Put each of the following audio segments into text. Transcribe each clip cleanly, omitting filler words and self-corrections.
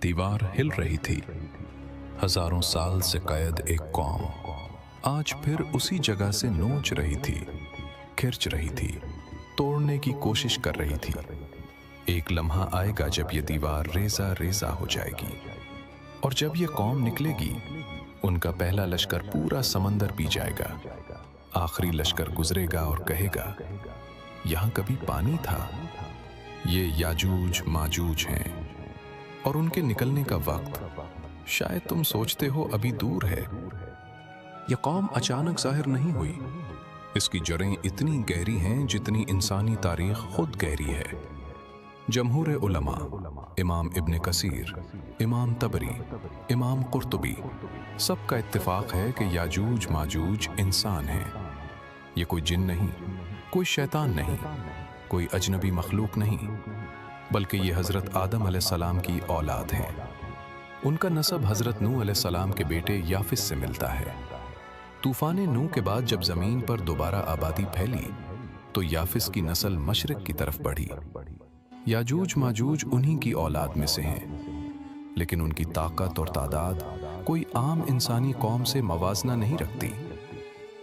दीवार हिल रही थी। हजारों साल से कैद एक कौम आज फिर उसी जगह से नोच रही थी, खिरच रही थी, तोड़ने की कोशिश कर रही थी। एक लम्हा आएगा जब ये दीवार रेजा रेजा हो जाएगी, और जब ये कौम निकलेगी, उनका पहला लश्कर पूरा समंदर पी जाएगा। आखिरी लश्कर गुजरेगा और कहेगा, यहाँ कभी पानी था। ये याजूज माजूज हैं, और उनके निकलने का वक्त शायद तुम सोचते हो अभी दूर है। यह कौम अचानक जाहिर नहीं हुई। इसकी जड़ें इतनी गहरी हैं जितनी इंसानी तारीख खुद गहरी है। जमहूर उलमा, इमाम इब्न कसीर, इमाम तबरी, इमाम कुर्तुबी, सबका इत्तिफाक है कि याजूज माजूज इंसान हैं। ये कोई जिन नहीं, कोई शैतान नहीं, कोई अजनबी मखलूक नहीं, बल्कि ये हज़रत आदम अलैहिस्सलाम की औलाद हैं। उनका नसब हज़रत नूह अलैहिस्सलाम के बेटे याफिस से मिलता है। तूफ़ान नूह के बाद जब ज़मीन पर दोबारा आबादी फैली तो याफिस की नस्ल मशरिक़ की तरफ बढ़ी। याजूज माजूज उन्हीं की औलाद में से हैं, लेकिन उनकी ताकत और तादाद कोई आम इंसानी कौम से मवाजना नहीं रखती।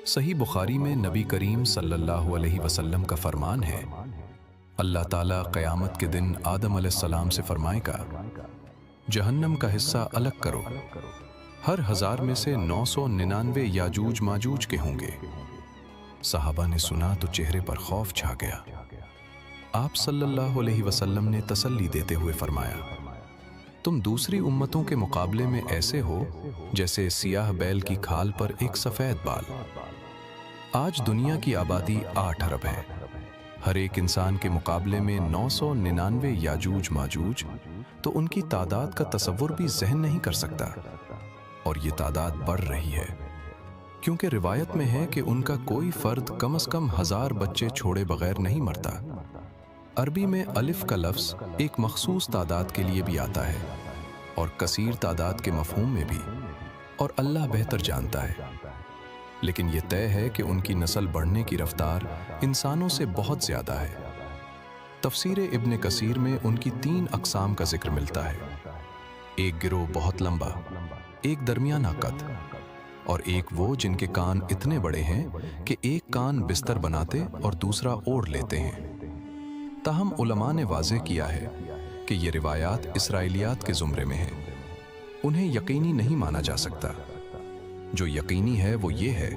सही बुखारी में नबी करीम सल्लल्लाहु अलैहि वसल्लम का फरमान है, अल्लाह ताला क़यामत के दिन आदम अलैहिस्सलाम से फरमाएगा, जहन्नम का हिस्सा अलग करो। हर 1000 में से 999 याजूज माजूज के होंगे। सहाबा ने सुना तो चेहरे पर खौफ छा गया। आप सल्लल्लाहु अलैहि वसल्लम ने तसल्ली देते हुए फरमाया, तुम दूसरी उम्मतों के मुकाबले में ऐसे हो जैसे सियाह बैल की खाल पर एक सफ़ेद बाल। आज दुनिया की आबादी 8 अरब है। हर एक इंसान के मुकाबले में 999 याजूज माजूज, तो उनकी तादाद का तसव्वुर भी ज़हन नहीं कर सकता। और ये तादाद बढ़ रही है, क्योंकि रिवायत में है कि उनका कोई फ़र्द कम से कम 1000 बच्चे छोड़े बगैर नहीं मरता। अरबी में अलिफ का लफ्ज़ एक मखसूस तादाद के लिए भी आता है, और कसीर तादाद के मफ़हूम में भी, और अल्लाह बेहतर जानता है। लेकिन ये तय है कि उनकी नस्ल बढ़ने की रफ्तार इंसानों से बहुत ज़्यादा है। तफसीर इब्न कसीर में उनकी 3 अक़साम का जिक्र मिलता है। एक गिरोह बहुत लंबा, एक दरमियाना कद, और एक वो जिनके कान इतने बड़े हैं कि एक कान बिस्तर बनाते और दूसरा ओढ़ लेते हैं। ताहम उलमा ने वाज़ेह किया है कि ये रिवायात इसराइलियात के ज़ुमरे में हैं। उन्हें यकीनी नहीं माना जा सकता। जो यकीनी है वो ये है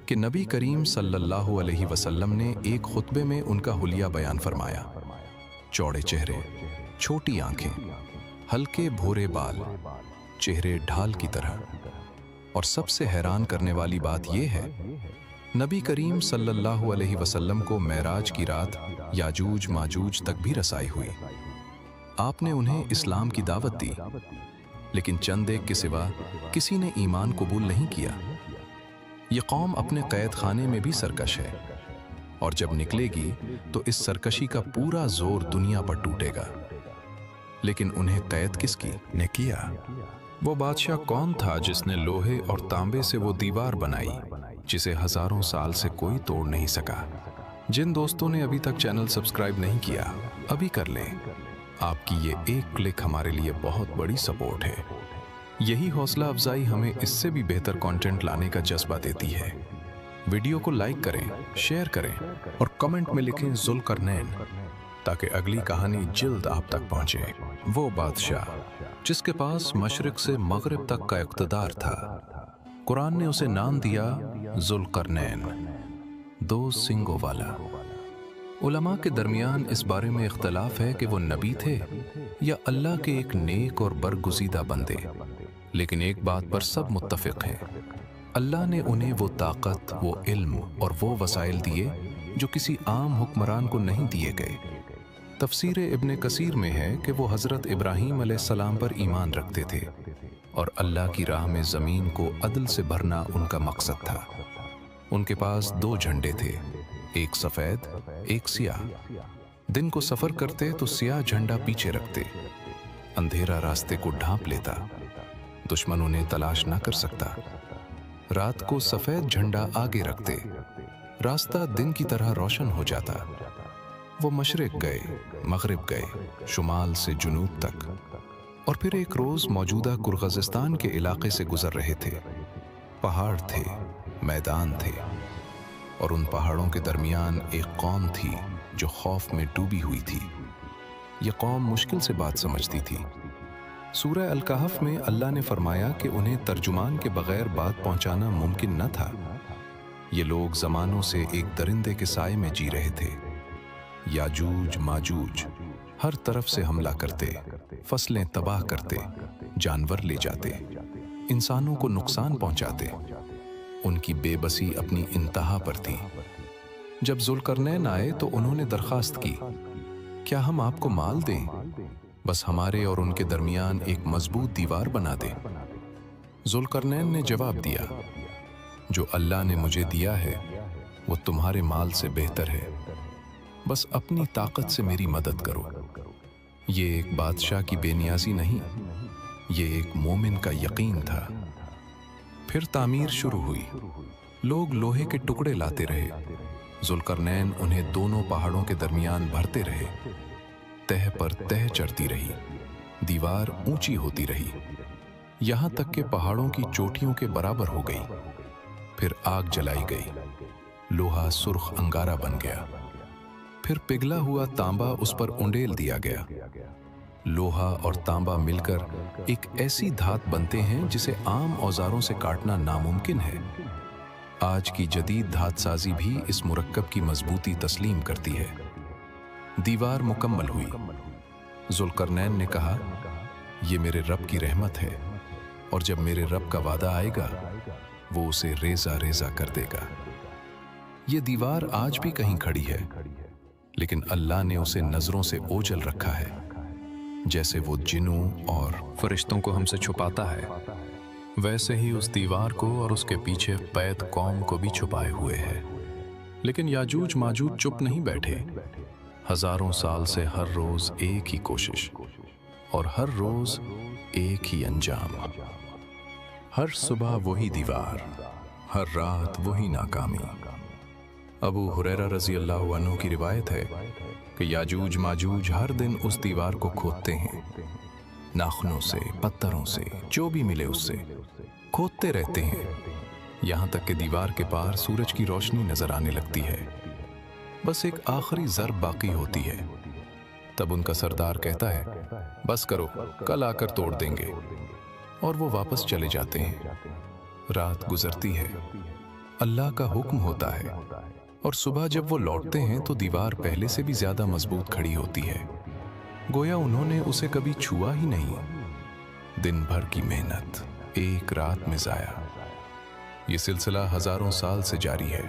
कि नबी करीम सल्लल्लाहु अलैहि वसल्लम ने एक खुतबे में उनका हुलिया बयान फरमाया। चौड़े चेहरे, छोटी आंखें, हल्के भूरे बाल, चेहरे ढाल की तरह। और सबसे हैरान करने वाली बात यह है, नबी करीम सल्लल्लाहु अलैहि वसल्लम को मेराज की रात याजूज माजूज तक भी रसाई हुई। आपने उन्हें इस्लाम की दावत दी, लेकिन चंद एक के सिवा किसी ने ईमान कबूल नहीं किया। ये कौम अपने कैद खाने में भी सरकश है, और जब निकलेगी तो इस सरकशी का पूरा जोर दुनिया पर टूटेगा। लेकिन उन्हें कैद किसकी ने किया? वो बादशाह कौन था जिसने लोहे और तांबे से वो दीवार बनाई जिसे हजारों साल से कोई तोड़ नहीं सका? जिन दोस्तों ने अभी तक चैनल सब्सक्राइब नहीं किया, अभी कर लें। आपकी ये एक क्लिक हमारे लिए बहुत बड़ी सपोर्ट है। यही हौसला अफजाई हमें इससे भी बेहतर कंटेंट लाने का जज्बा देती है। वीडियो को लाइक करें, शेयर करें और कमेंट में लिखें ज़ुल्करनैन, ताकि अगली कहानी जल्द आप तक पहुंचे। वो बादशाह जिसके पास मशरिक से मगरिब तक का इक़्तिदार था, कुरान ने उसे नाम दिया ज़ुल्करनैन, 2 सिंगों वाला। उलमा के दरमियान इस बारे में इख्तलाफ है कि वो नबी थे या अल्लाह के एक नेक और बरगुज़ीदा बंदे, लेकिन एक बात पर सब मुत्तफ़िक़ हैं, अल्लाह ने उन्हें वो ताकत, वो इल्म और वो वसाइल दिए जो किसी आम हुक्मरान को नहीं दिए गए। तफसीर इब्न कसीर में है कि वो हज़रत इब्राहीम अलैहिस्सलाम पर ईमान रखते थे, और अल्लाह की राह में ज़मीन को अदल से भरना उनका मकसद था। उनके पास 2 झंडे थे, एक सफ़ेद, एक सियाह। दिन को सफ़र करते तो सियाह झंडा पीछे रखते, अंधेरा रास्ते को ढांप लेता, दुश्मन उन्हें तलाश ना कर सकता। रात को सफ़ेद झंडा आगे रखते, रास्ता दिन की तरह रोशन हो जाता। वो मशरिक़ गए, मग़रिब गए, शुमाल से जुनूब तक, और फिर एक रोज मौजूदा कुर्गजिस्तान के इलाके से गुजर रहे थे। पहाड़ थे, मैदान थे, और उन पहाड़ों के दरमियान एक कौम थी जो खौफ में डूबी हुई थी। यह कौम मुश्किल से बात समझती थी। सूरह अल-कहफ में अल्लाह ने फरमाया कि उन्हें तर्जुमान के बगैर बात पहुंचाना मुमकिन न था। ये लोग ज़मानों से एक दरिंदे के साए में जी रहे थे। याजूज माजूज हर तरफ से हमला करते, फसलें तबाह करते, जानवर ले जाते, इंसानों को नुकसान पहुंचाते। उनकी बेबसी अपनी इंतहा पर थी। जब जुल्करनैन आए तो उन्होंने दरखास्त की, क्या हम आपको माल दें? बस हमारे और उनके दरमियान एक मजबूत दीवार बना दे। जुल्करनैन ने जवाब दिया, जो अल्लाह ने मुझे दिया है वो तुम्हारे माल से बेहतर है। बस अपनी ताकत से मेरी मदद करो। ये एक बादशाह की बेनियाजी नहीं, ये एक मोमिन का यकीन था। फिर तामीर शुरू हुई। लोग लोहे के टुकड़े लाते रहे। जुल्करनैन उन्हें दोनों पहाड़ों के दरमियान भरते रहे। तह पर तह चढ़ती रही, दीवार ऊंची होती रही, यहां तक कि पहाड़ों की चोटियों के बराबर हो गई। फिर आग जलाई गई, लोहा सुर्ख अंगारा बन गया। फिर पिघला हुआ तांबा उस पर उंडेल दिया गया। लोहा और तांबा मिलकर एक ऐसी धात बनते हैं जिसे आम औजारों से काटना नामुमकिन है। आज की जदीद धात साजी भी इस मुरक्कब की मजबूती तस्लीम करती है। दीवार मुकम्मल हुई। जुल्करनैन ने कहा, यह मेरे रब की रहमत है, और जब मेरे रब का वादा आएगा वो उसे रेजा रेजा कर देगा। ये दीवार आज भी कहीं खड़ी है, लेकिन अल्लाह ने उसे नजरों से ओझल रखा है, जैसे वो जिन्नों और फरिश्तों को हमसे छुपाता है, वैसे ही उस दीवार को और उसके पीछे कैद कौम को भी छुपाए हुए है। लेकिन याजूज माजूज चुप नहीं बैठे। हजारों साल से हर रोज एक ही कोशिश, और हर रोज एक ही अंजाम। हर सुबह वही दीवार, हर रात वही नाकामी। अबू हुरैरा रज़ी अल्लाहु अन्हु की रिवायत है कि याजूज माजूज हर दिन उस दीवार को खोदते हैं। नाखूनों से, पत्थरों से, जो भी मिले उससे खोदते रहते हैं, यहां तक कि दीवार के पार सूरज की रोशनी नजर आने लगती है। बस एक आखिरी ज़रब बाकी होती है। तब उनका सरदार कहता है, बस करो, कल आकर तोड़ देंगे, और वो वापस चले जाते हैं। रात गुजरती है, अल्लाह का हुक्म होता है, और सुबह जब वो लौटते हैं तो दीवार पहले से भी ज्यादा मजबूत खड़ी होती है, गोया उन्होंने उसे कभी छुआ ही नहीं। दिन भर की मेहनत एक रात में जाया। ये सिलसिला हजारों साल से जारी है।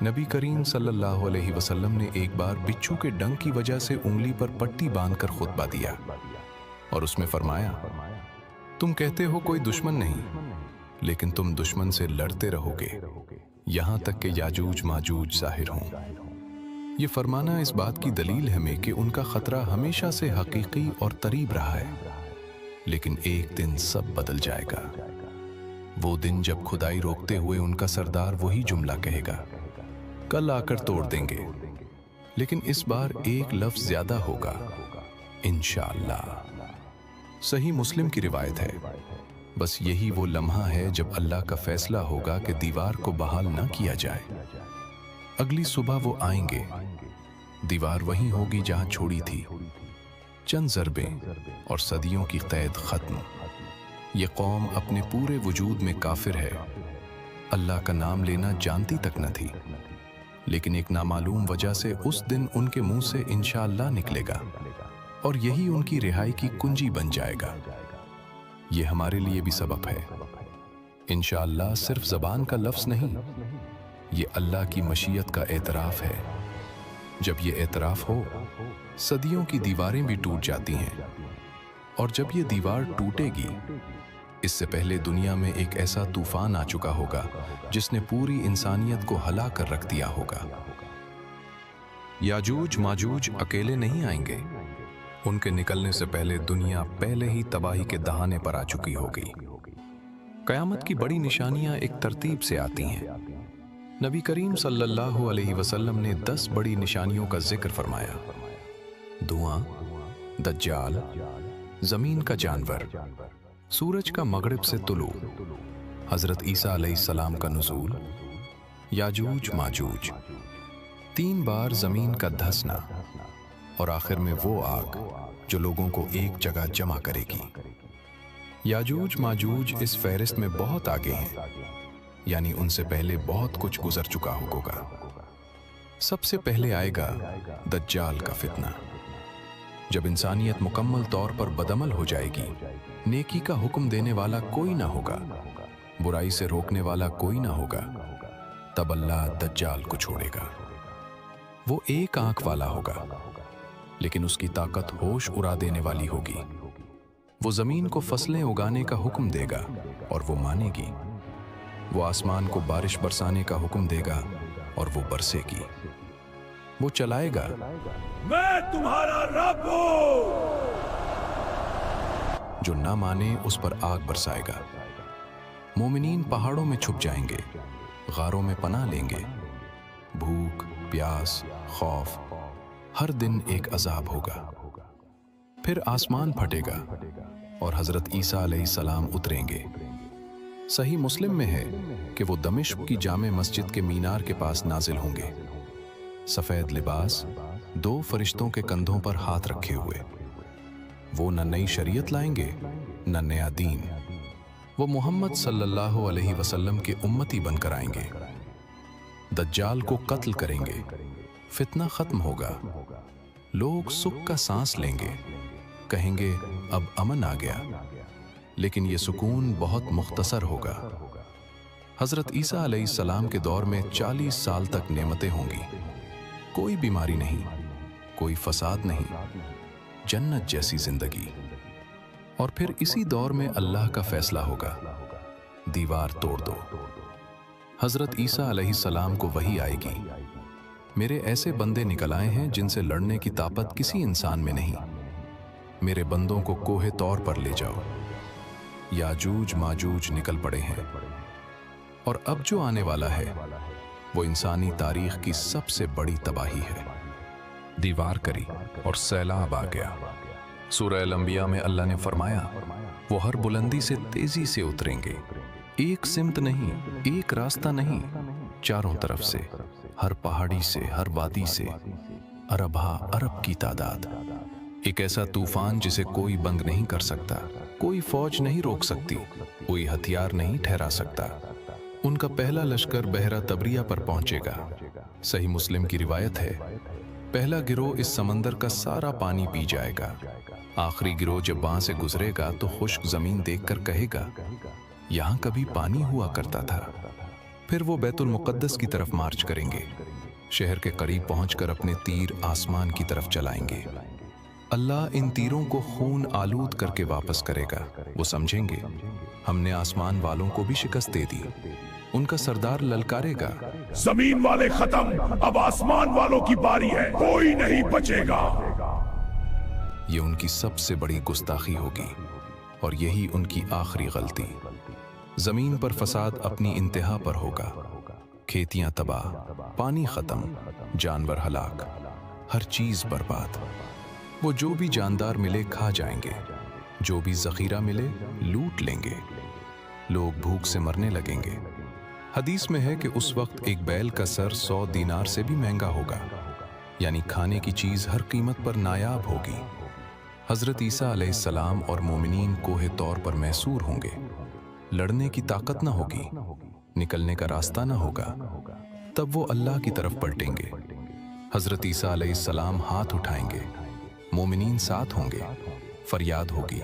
नबी करीम सल्लल्लाहु अलैहि वसल्लम ने एक बार बिच्छू के डंक की वजह से उंगली पर पट्टी बांधकर खुतबा दिया, और उसमें फरमाया, तुम कहते हो कोई दुश्मन नहीं, लेकिन तुम दुश्मन से लड़ते रहोगे यहां तक कि याजूज माजूज ज़ाहिर हों। ये फरमाना इस बात की दलील है हमें कि उनका खतरा हमेशा से हकीकी और करीब रहा है। लेकिन एक दिन सब बदल जाएगा। वो दिन जब खुदाई रोकते हुए उनका सरदार वही जुमला कहेगा, कल आकर तोड़ देंगे, लेकिन इस बार एक लफ्ज ज्यादा होगा, इंशाअल्लाह। सही मुस्लिम की रिवायत है। बस यही वो लम्हा है जब अल्लाह का फैसला होगा कि दीवार को बहाल ना किया जाए। अगली सुबह वो आएंगे, दीवार वहीं होगी जहां छोड़ी थी। चंद ज़रबें और सदियों की कैद खत्म। ये कौम अपने पूरे वजूद में काफिर है, अल्लाह का नाम लेना जानती तक न थी, लेकिन एक नामालूम वजह से उस दिन उनके मुंह से इंशाअल्लाह निकलेगा, और यही उनकी रिहाई की कुंजी बन जाएगा। ये हमारे लिए भी सबक है। इंशाअल्लाह सिर्फ ज़बान का लफ्ज़ नहीं, ये अल्लाह की मशीयत का एतराफ़ है। जब ये एतराफ़ हो, सदियों की दीवारें भी टूट जाती हैं, और जब ये दीवार टूटेगी, इससे पहले दुनिया में एक ऐसा तूफान आ चुका होगा जिसने पूरी इंसानियत को हला कर रख दिया होगा। याजूज माजूज अकेले नहीं आएंगे, उनके निकलने से पहले दुनिया पहले ही तबाही के दहाने पर आ चुकी होगी। कयामत की बड़ी निशानियां एक तरतीब से आती हैं। नबी करीम सल्लल्लाहु अलैहि वसल्लम ने 10 बड़ी निशानियों का जिक्र फरमाया। धुआं, दज्जाल, जमीन का जानवर, सूरज का मगरिब से तुलू, हजरत ईसा अलैहिस्सलाम का नुज़ूल, याजूज माजूज, 3 बार जमीन का धंसना और आखिर में वो आग जो लोगों को एक जगह जमा करेगी। याजूज माजूज इस फहरिस्त में बहुत आगे हैं, यानी उनसे पहले बहुत कुछ गुजर चुका होगा। सबसे पहले आएगा दज्जाल का फितना। जब इंसानियत मुकम्मल तौर पर बदअमल हो जाएगी, नेकी का हुक्म देने वाला कोई ना होगा, बुराई से रोकने वाला कोई ना होगा, तब अल्लाह दज्जाल को छोड़ेगा। वो एक आंख वाला होगा, लेकिन उसकी ताकत होश उड़ा देने वाली होगी। वो जमीन को फसलें उगाने का हुक्म देगा और वो मानेगी। वो आसमान को बारिश बरसाने का हुक्म देगा और वो बरसेगी। वो चलाएगा, मैं तुम्हारा रब हूं। जो ना माने उस पर आग बरसाएगा। मोमिनीन पहाड़ों में छुप जाएंगे, गारों में पनाह लेंगे। भूख, प्यास, खौफ, हर दिन एक अजाब होगा। फिर आसमान फटेगा और हजरत ईसा अलैहिस्सलाम उतरेंगे। सही मुस्लिम में है कि वो दमिश्क की जामे मस्जिद के मीनार के पास नाजिल होंगे, सफेद लिबास, 2 फरिश्तों के कंधों पर हाथ रखे हुए। वो न नई शरीयत लाएंगे न नया दीन। वो मोहम्मद सल्लल्लाहु अलैहि वसल्लम के उम्मती बनकर आएंगे। दज्जाल को कत्ल करेंगे, फितना खत्म होगा, लोग सुख का सांस लेंगे, कहेंगे अब अमन आ गया। लेकिन ये सुकून बहुत मुख्तसर होगा। हजरत ईसा अलैहिस्सलाम के दौर में 40 साल तक नेमतें होंगी, कोई बीमारी नहीं, कोई फसाद नहीं, जन्नत जैसी जिंदगी। और फिर इसी दौर में अल्लाह का फैसला होगा, दीवार तोड़ दो। हजरत ईसा अलैहिस्सलाम को वही आएगी, मेरे ऐसे बंदे निकल आए हैं जिनसे लड़ने की ताकत किसी इंसान में नहीं, मेरे बंदों को कोहे तौर पर ले जाओ। याजूज माजूज निकल पड़े हैं। और अब जो आने वाला है वो इंसानी तारीख की सबसे बड़ी तबाही है। दीवार करी और सैलाब आ गया। सूरह अल-अंबिया में अल्लाह ने फरमाया, वो हर बुलंदी से तेजी से उतरेंगे, एक सिमत नहीं, एक रास्ता नहीं, चारों तरफ से, हर पहाड़ी से, हर वादी से, अरबा अरब की तादाद। एक ऐसा तूफान जिसे कोई बंद नहीं कर सकता, कोई फौज नहीं रोक सकती, कोई हथियार नहीं ठहरा सकता। उनका पहला लश्कर बहरा तबरिया पर पहुंचेगा। सही मुस्लिम की रिवायत है, पहला गिरोह इस समंदर का सारा पानी पी जाएगा। आखिरी गिरोह जब वहां से गुजरेगा तो खुश्क जमीन देखकर कहेगा, यहां कभी पानी हुआ करता था। फिर वो बैतुल मुक़द्दस की तरफ मार्च करेंगे। शहर के करीब पहुंचकर अपने तीर आसमान की तरफ चलाएंगे। अल्लाह इन तीरों को खून आलूद करके वापस करेगा। वो समझेंगे हमने आसमान वालों को भी शिकस्त दे दी। उनका सरदार ललकारेगा, जमीन वाले खत्म, अब आसमान वालों की बारी है, कोई नहीं बचेगा। ये उनकी सबसे बड़ी गुस्ताखी होगी और यही उनकी आखिरी गलती। जमीन पर फसाद अपनी इंतहा पर होगा। खेतियां तबाह, पानी खत्म, जानवर हलाक, हर चीज बर्बाद। वो जो भी जानदार मिले खा जाएंगे, जो भी जखीरा मिले लूट लेंगे। लोग भूख से मरने लगेंगे। हदीस में है कि उस वक्त एक बैल का सर 100 दीनार से भी महंगा होगा, यानी खाने की चीज हर कीमत पर नायाब होगी। हजरत ईसा अलैहिस्सलाम और मोमिनीन कोहे तौर पर मैसूर होंगे। लड़ने की ताकत ना होगी, निकलने का रास्ता ना होगा। तब वो अल्लाह की तरफ पलटेंगे। हजरत ईसा अलैहिस्सलाम हाथ उठाएंगे, मोमिनीन साथ होंगे। फरियाद होगी,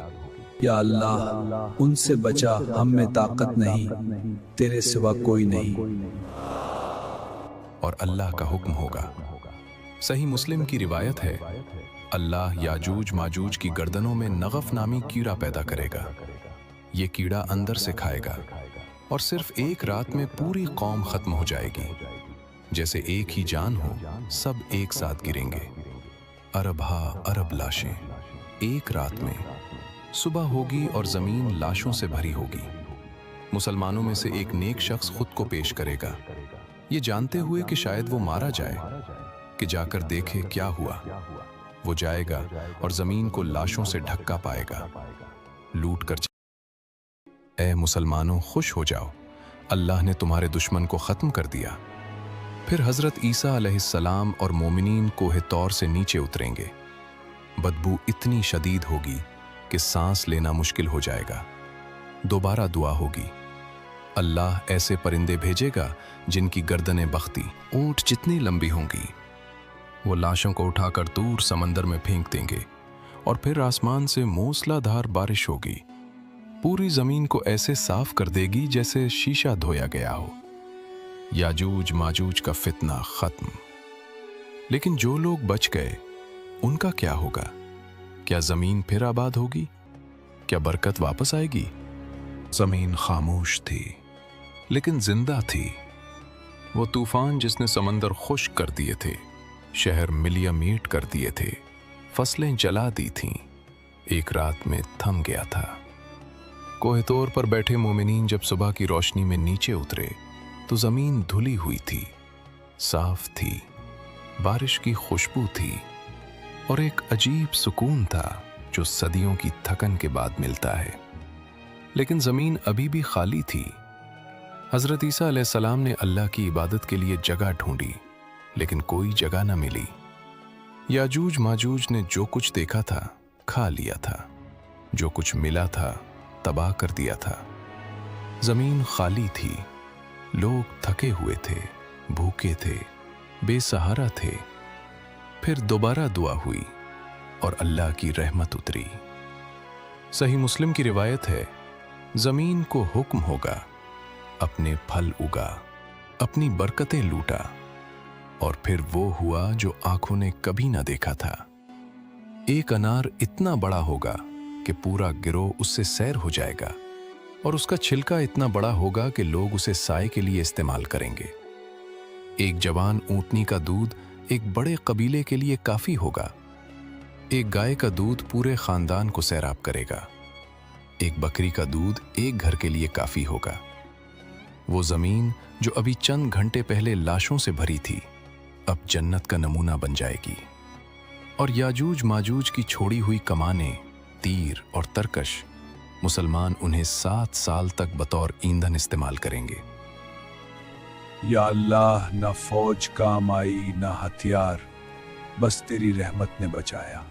या अल्लाह उनसे बचा, हम में ताकत नहीं, तेरे सिवा कोई नहीं। और अल्लाह का हुक्म होगा। सही मुस्लिम की रिवायत है, अल्लाह याजूज माजूज की गर्दनों में नगफ नामी कीड़ा पैदा करेगा। ये कीड़ा अंदर से खाएगा और सिर्फ एक रात में पूरी कौम खत्म हो जाएगी। जैसे एक ही जान हो, सब एक साथ गिरेंगे। अरब हा अरब लाशें एक रात में। सुबह होगी और जमीन लाशों से भरी होगी। मुसलमानों में से एक नेक शख्स खुद को पेश करेगा, ये जानते हुए कि शायद वो मारा जाए, कि जाकर देखे क्या हुआ। وہ جائے گا اور زمین کو لاشوں سے ڈھکا پائے گا، لوٹ کر اے مسلمانوں خوش ہو جاؤ، اللہ نے تمہارے دشمن کو ختم کر دیا۔ پھر حضرت عیسیٰ علیہ السلام اور مومنین کوہ طور سے نیچے اتریں گے۔ بدبو اتنی شدید ہوگی کہ سانس لینا مشکل ہو جائے گا۔ دوبارہ دعا ہوگی، اللہ ایسے پرندے بھیجے گا جن کی گردنیں بختی اونٹ جتنی لمبی ہوں گی، وہ لاشوں کو اٹھا کر دور سمندر میں پھینک دیں گے، اور پھر آسمان سے موسلا دھار بارش ہوگی، پوری زمین کو ایسے صاف کر دے گی جیسے شیشہ دھویا گیا ہو۔ یاجوج ماجوج کا فتنہ ختم۔ لیکن جو لوگ بچ گئے ان کا کیا ہوگا؟ کیا زمین پھر آباد ہوگی؟ کیا برکت واپس آئے گی؟ زمین خاموش تھی لیکن زندہ تھی۔ وہ طوفان جس نے سمندر خشک کر دیے تھے، شہر ملیا میٹ کر دیے تھے، فصلیں جلا دی تھیں، ایک رات میں تھم گیا تھا۔ کوہ طور پر بیٹھے مومنین جب صبح کی روشنی میں نیچے اترے تو زمین دھلی ہوئی تھی، صاف تھی، بارش کی خوشبو تھی، اور ایک عجیب سکون تھا جو صدیوں کی تھکن کے بعد ملتا ہے۔ لیکن زمین ابھی بھی خالی تھی۔ حضرت عیسیٰ علیہ السلام نے اللہ کی عبادت کے لیے جگہ ڈھونڈی، لیکن کوئی جگہ نہ ملی۔ یاجوج ماجوج نے جو کچھ دیکھا تھا کھا لیا تھا، جو کچھ ملا تھا تباہ کر دیا تھا۔ زمین خالی تھی، لوگ تھکے ہوئے تھے، بھوکے تھے، بے سہارا تھے۔ پھر دوبارہ دعا ہوئی اور اللہ کی رحمت اتری۔ صحیح مسلم کی روایت ہے، زمین کو حکم ہوگا، اپنے پھل اگا، اپنی برکتیں لوٹا، اور پھر وہ ہوا جو آنکھوں نے کبھی نہ دیکھا تھا۔ ایک انار اتنا بڑا ہوگا کہ پورا گروہ اس سے سیر ہو جائے گا، اور اس کا چھلکا اتنا بڑا ہوگا کہ لوگ اسے سائے کے لیے استعمال کریں گے۔ ایک جوان اونٹنی کا دودھ ایک بڑے قبیلے کے لیے کافی ہوگا، ایک گائے کا دودھ پورے خاندان کو سیراب کرے گا، ایک بکری کا دودھ ایک گھر کے لیے کافی ہوگا۔ وہ زمین جو ابھی چند گھنٹے پہلے لاشوں سے بھری تھی، اب جنت کا نمونہ بن جائے گی، اور یاجوج ماجوج کی چھوڑی ہوئی کمانیں، تیر اور ترکش، مسلمان انہیں 7 سال تک بطور ایندھن استعمال کریں گے۔ یا اللہ، نہ فوج کام آئی نہ ہتھیار، بس تیری رحمت نے بچایا۔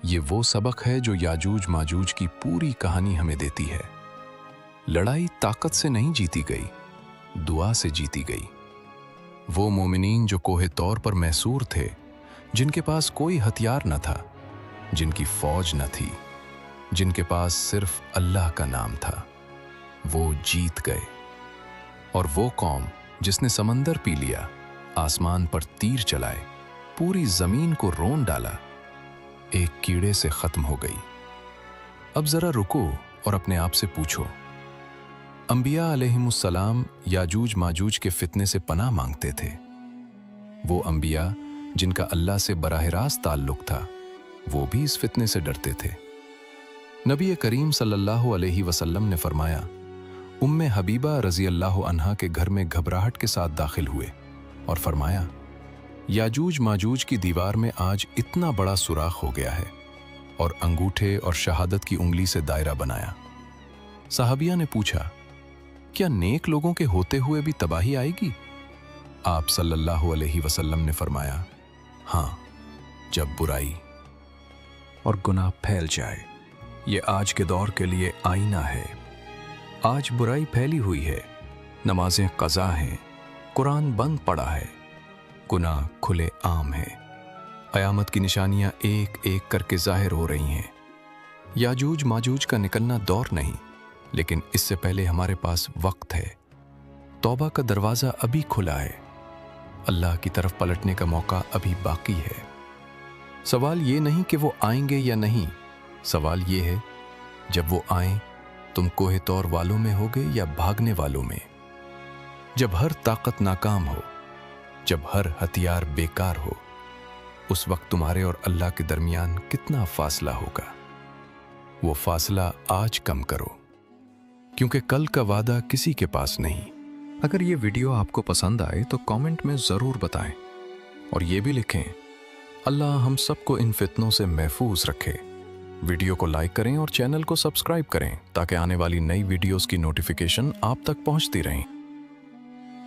یہ وہ سبق ہے جو یاجوج ماجوج کی پوری کہانی ہمیں دیتی ہے۔ لڑائی طاقت سے نہیں جیتی گئی، دعا سے جیتی گئی۔ وہ مومنین جو کوہ طور پر محصور تھے، جن کے پاس کوئی ہتھیار نہ تھا، جن کی فوج نہ تھی، جن کے پاس صرف اللہ کا نام تھا، وہ جیت گئے۔ اور وہ قوم جس نے سمندر پی لیا، آسمان پر تیر چلائے، پوری زمین کو رون ڈالا، ایک کیڑے سے ختم ہو گئی۔ اب ذرا رکو اور اپنے آپ سے پوچھو، انبیاء علیہم السلام یاجوج ماجوج کے فتنے سے پناہ مانگتے تھے۔ وہ انبیاء جن کا اللہ سے براہ راست تعلق تھا، وہ بھی اس فتنے سے ڈرتے تھے۔ نبی کریم صلی اللہ علیہ وسلم نے فرمایا، ام حبیبہ رضی اللہ عنہا کے گھر میں گھبراہٹ کے ساتھ داخل ہوئے اور فرمایا، یاجوج ماجوج کی دیوار میں آج اتنا بڑا سوراخ ہو گیا ہے، اور انگوٹھے اور شہادت کی انگلی سے دائرہ بنایا۔ صحابیہ نے پوچھا، کیا نیک لوگوں کے ہوتے ہوئے بھی تباہی آئے گی؟ آپ صلی اللہ علیہ وسلم نے فرمایا، ہاں، جب برائی اور گناہ پھیل جائے۔ یہ آج کے دور کے لیے آئینہ ہے۔ آج برائی پھیلی ہوئی ہے، نمازیں قضا ہیں، قرآن بند پڑا ہے، گناہ کھلے عام ہیں، قیامت کی نشانیاں ایک ایک کر کے ظاہر ہو رہی ہیں۔ یاجوج ماجوج کا نکلنا دور نہیں، لیکن اس سے پہلے ہمارے پاس وقت ہے۔ توبہ کا دروازہ ابھی کھلا ہے، اللہ کی طرف پلٹنے کا موقع ابھی باقی ہے۔ سوال یہ نہیں کہ وہ آئیں گے یا نہیں، سوال یہ ہے، جب وہ آئیں تم کوہ طور والوں میں ہوگے یا بھاگنے والوں میں؟ جب ہر طاقت ناکام ہو، جب ہر ہتھیار بیکار ہو، اس وقت تمہارے اور اللہ کے درمیان کتنا فاصلہ ہوگا؟ وہ فاصلہ آج کم کرو، کیونکہ کل کا وعدہ کسی کے پاس نہیں۔ اگر یہ ویڈیو آپ کو پسند آئے تو کامنٹ میں ضرور بتائیں، اور یہ بھی لکھیں، अल्लाह हम सबको इन फितनों से महफूज रखे। वीडियो को लाइक करें और चैनल को सब्सक्राइब करें ताकि आने वाली नई वीडियोस की नोटिफिकेशन आप तक पहुंचती रहें।